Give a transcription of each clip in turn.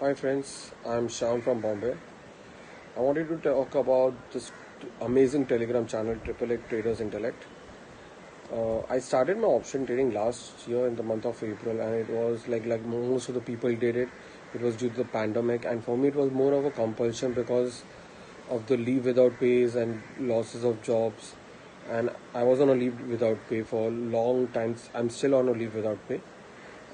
Hi friends, I'm Shyam from Bombay. I wanted to talk about this amazing Telegram channel, Triple Eight Traders Intellect. I started my option trading last year in the month of April, and it was like most of the people did it. It was due to the pandemic, and for me, it was more of a compulsion because of the leave without pays and losses of jobs. And I was on a leave without pay for a long time. I'm still on a leave without pay,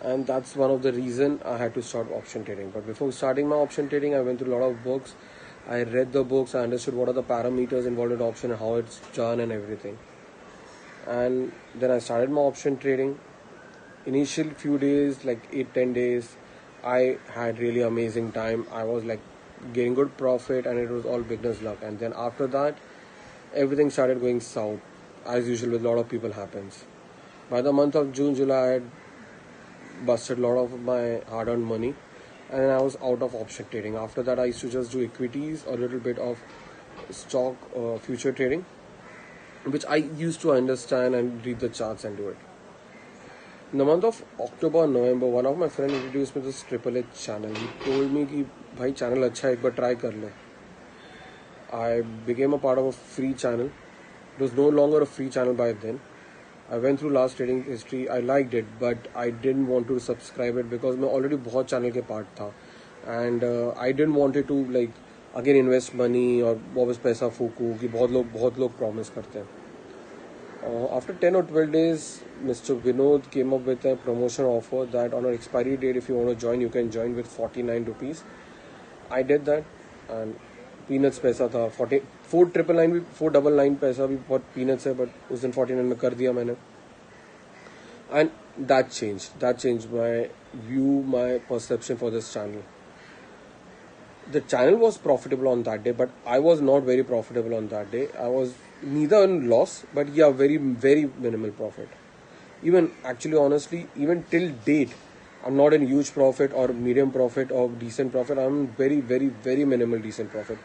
and that's one of the reason I had to start option trading. But before starting my option trading, I went through a lot of books. I read the books. I understood what are the parameters involved in option, how it's done, and everything. And then I started my option trading. Initial few days, like 8-10 days, I had really amazing time. I was like getting good profit, and it was all beginner's luck. And then after that, everything started going south, as usual with a lot of people happens. By the month of June, July, I had busted a lot of my hard-earned money, and I was out of option trading. After that, I used to just do equities, a little bit of stock future trading, which I used to understand and read the charts and do it. In the month of October and November, one of my friends introduced me to this Triple H channel. He told me कि भाई channel अच्छा है, एक बार try कर ले. I became a part of a free channel. It was no longer a free channel by then. I went through last trading history. I liked it, but I didn't want to subscribe it because मैं already बहुत channel के part था, and I didn't want it to like again invest money और वापस पैसा फूकूं कि बहुत लोग promise करते हैं. After 10 or 12 days, Mr. Vinod came up with a promotion offer that on an expiry date, if you want to join, you can join with 49 rupees. I did that, and peanuts पैसा था 40 499 भी 499 पैसा भी बहुत peanuts है, but उस दिन 49 में कर दिया मैंने. And that changed my view, my perception for this channel. The channel was profitable on that day, but I was not very profitable on that day. I was neither in loss, but yeah, very minimal profit. Even actually, honestly, even till date, I'm not in huge profit or medium profit or decent profit. I'm very minimal decent profit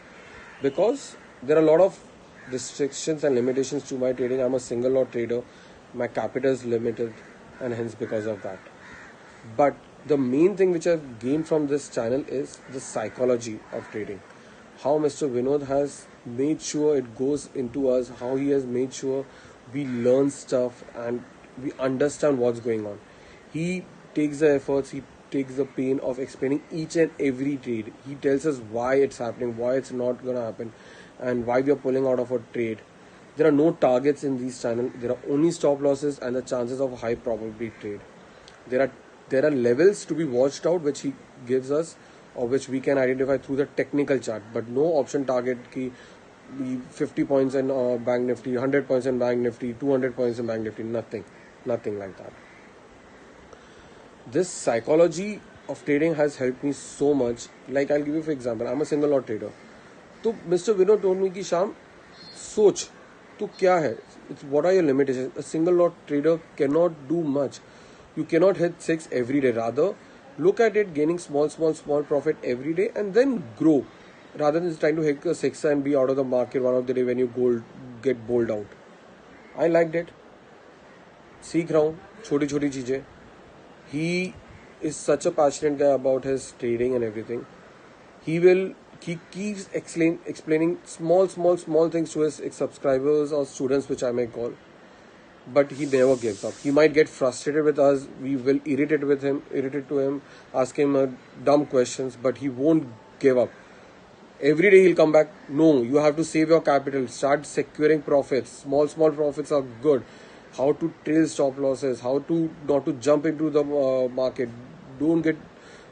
because there are a lot of restrictions and limitations to my trading. I'm a single lot trader. My capital is limited, and hence because of that. But the main thing which I've gained from this channel is the psychology of trading. How Mr. Vinod has made sure it goes into us, how he has made sure we learn stuff and we understand what's going on. He takes the efforts, he takes the pain of explaining each and every trade. He tells us why it's happening, why it's not gonna happen, and why we are pulling out of a trade. There are no targets in these channels. There are only stop losses and the chances of a high probability trade. There are there are levels to be watched out which he gives us or which we can identify through the technical chart, but no option target ki 50 points in bank nifty, 100 points in bank nifty, 200 points in bank nifty, nothing like that. This psychology of trading has helped me so much. Like, I'll give you for example, I'm a single lot trader. तो mister Vinod told me कि शाम सोच तो क्या है, what are your limitations. A single lot trader cannot do much. You cannot hit six every day. Rather, look at it gaining small profit every day and then grow, rather than trying to hit a six and be out of the market one of the day when you get bowled out. I liked it. सीख रहा हूँ छोटी छोटी चीज़ें. He is such a passionate guy about his trading and everything. He keeps explaining small things to his subscribers or students, which I may call. But he never gives up. He might get frustrated with us. We will irritate to him, ask him dumb questions, but he won't give up. Every day he'll come back. No, you have to save your capital. Start securing profits. Small profits are good. How to trail stop losses. How to not to jump into the market. Don't get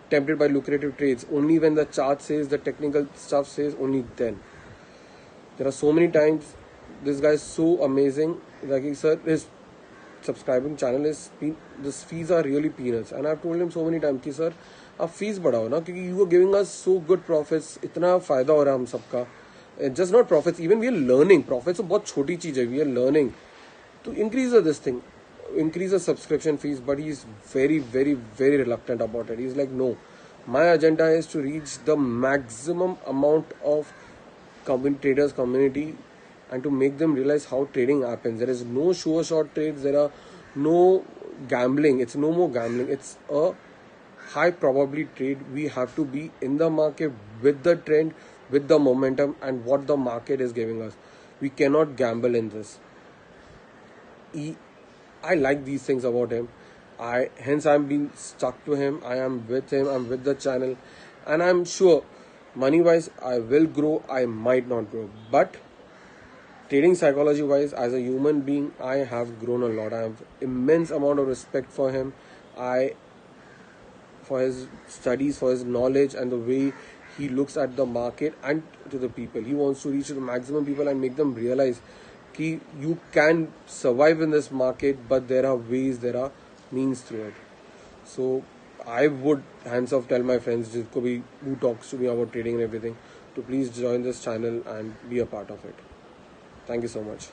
tempted by lucrative trades. Only when the chart says, the technical stuff says, only then. There are so many times. This guy is so amazing. Like, sir, his subscribing channel is this fees are really peanuts, and I've told him so many times कि sir आप fees बढ़ाओ ना, क्योंकि you are giving us so good profits, इतना फायदा हो रहा है हम सबका. Just not profits, even we are learning. Profits तो बहुत छोटी चीज है. We are learning to increase this thing, increase the subscription fees, but he's very reluctant about it. He's like, no, my agenda is to reach the maximum amount of traders community and to make them realize how trading happens. There is no sure short trades. There are no gambling. It's no more gambling. It's a high probability trade, we have to be in the market with the trend, with the momentum, and what the market is giving us. We cannot gamble in this. he, I like these things about him. I'm being stuck to him. I am with him. I'm with the channel, and I'm sure, money wise, I will grow. I might not grow, but trading psychology wise, as a human being, I have grown a lot. I have immense amount of respect for him. I for his studies, for his knowledge, and the way he looks at the market and to the people. He wants to reach to the maximum people and make them realize that you can survive in this market, but there are ways, there are means through it. So I would hands off tell my friends who talks to me about trading and everything to please join this channel and be a part of it. Thank you so much.